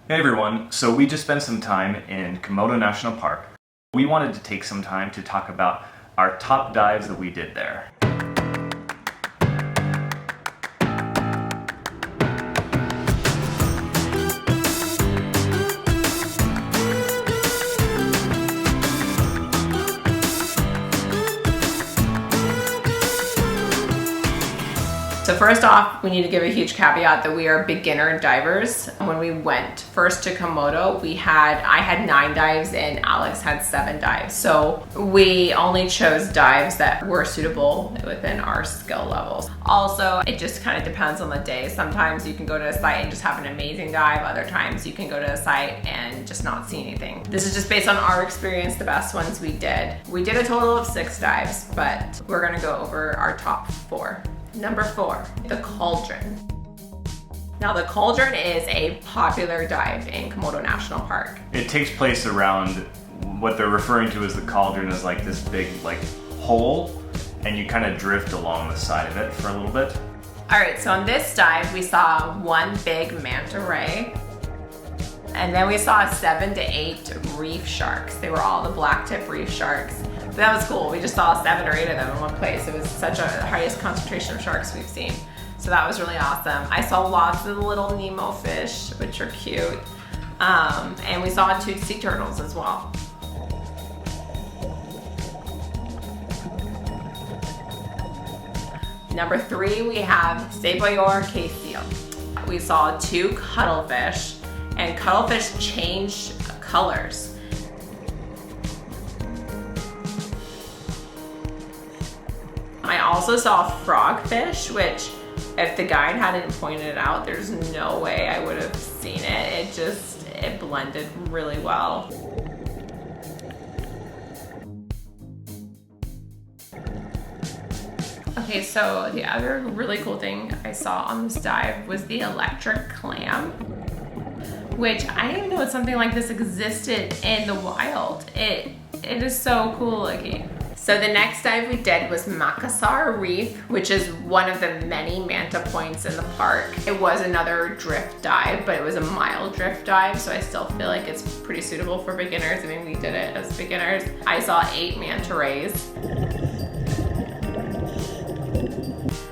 Hey everyone, so we just spent some time in Komodo National Park. We wanted to take some time to talk about our top dives that we did there. So first off, we need to give a huge caveat that we are beginner divers. When we went first to Komodo, I had 9 dives and Alex had 7 dives. So we only chose dives that were suitable within our skill levels. Also, it just kind of depends on the day. Sometimes you can go to a site and just have an amazing dive. Other times you can go to a site and just not see anything. This is just based on our experience, the best ones we did. We did a total of 6 dives, but we're gonna go over our top 4. Number 4, the Cauldron. Now the Cauldron is a popular dive in Komodo National Park. It takes place around what they're referring to as the cauldron, is like this big hole, and you kind of drift along the side of it for a little bit. All right, so on this dive, we saw 1 big manta ray, and then we saw 7 to 8 reef sharks. They were all the black tip reef sharks. But that was cool. We just saw 7 or 8 of them in one place. It was such a highest concentration of sharks we've seen. So that was really awesome. I saw lots of the little Nemo fish, which are cute. And we saw 2 sea turtles as well. Number 3, we have Segway Reef. We saw 2 cuttlefish, and cuttlefish change colors. I also saw frogfish, which if the guide hadn't pointed it out, there's no way I would have seen it. It blended really well. Okay, so the other really cool thing I saw on this dive was the electric clam, which I didn't know something like this existed in the wild. It is so cool looking. So the next dive we did was Makassar Reef, which is one of the many manta points in the park. It was another drift dive, but it was a mild drift dive, so I still feel like it's pretty suitable for beginners. I mean, we did it as beginners. I saw 8 manta rays,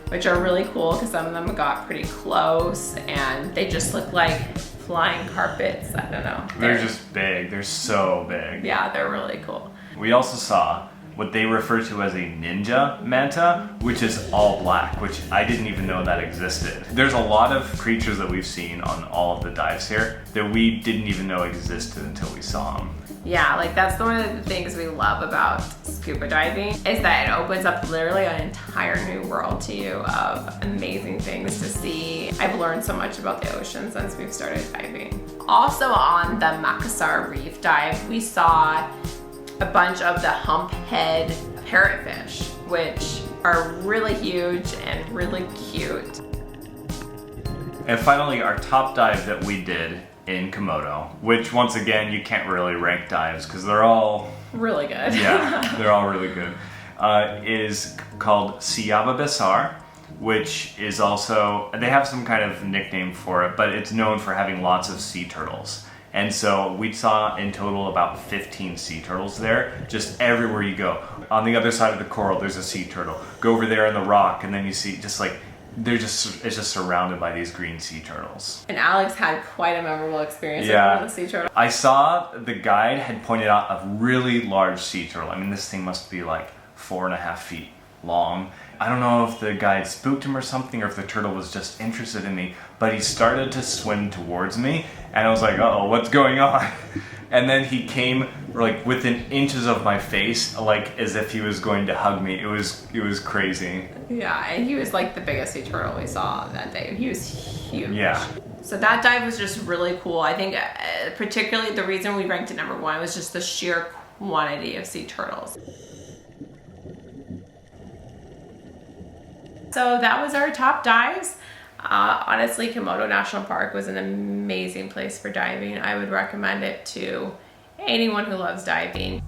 which are really cool because some of them got pretty close and they just look like flying carpets. I don't know. They're just big. They're so big. Yeah, they're really cool. We also saw what they refer to as a ninja manta, which is all black, which I didn't even know that existed. There's a lot of creatures that we've seen on all of the dives here that we didn't even know existed until we saw them. Yeah, like that's one of the things we love about scuba diving, is that it opens up literally an entire new world to you of amazing things to see. I've learned so much about the ocean since we've started diving. Also on the Makassar Reef dive, we saw a bunch of the humphead parrotfish, which are really huge and really cute. And finally, our top dive that we did in Komodo, which once again, you can't really rank dives because they're all really good. Yeah, they're all really good. Is called Makassar, which is also, they have some kind of nickname for it, but it's known for having lots of sea turtles. And so we saw in total about 15 sea turtles there, just everywhere you go. On the other side of the coral, there's a sea turtle. Go over there on the rock, and then you see it's just surrounded by these green sea turtles. And Alex had quite a memorable experience with the sea turtle. I saw the guide had pointed out a really large sea turtle. I mean, this thing must be like 4.5 feet long. I don't know if the guide spooked him or something, or if the turtle was just interested in me, but he started to swim towards me, and I was like, uh-oh, what's going on? And then he came like within inches of my face, like as if he was going to hug me. It was crazy. Yeah, and he was like the biggest sea turtle we saw that day. He was huge. Yeah. So that dive was just really cool. I think particularly the reason we ranked it number 1 was just the sheer quantity of sea turtles. So that was our top dives. Honestly, Komodo National Park was an amazing place for diving. I would recommend it to anyone who loves diving.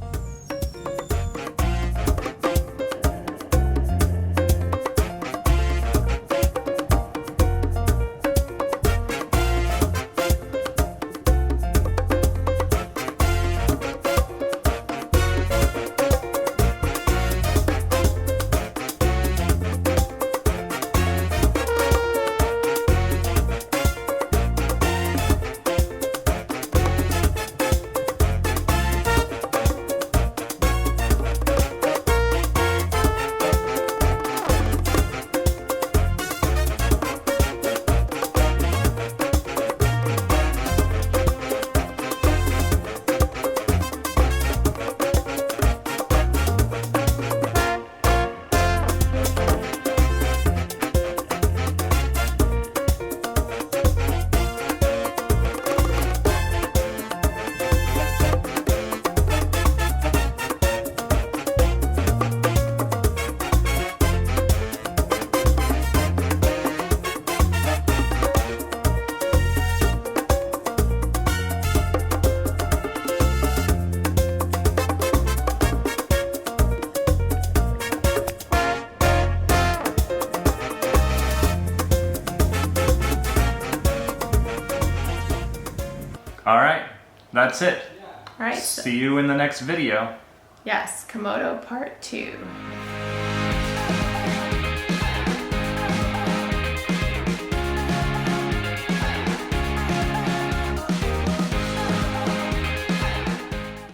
that's it. All right. See you in the next video. Yes, Komodo Part 2.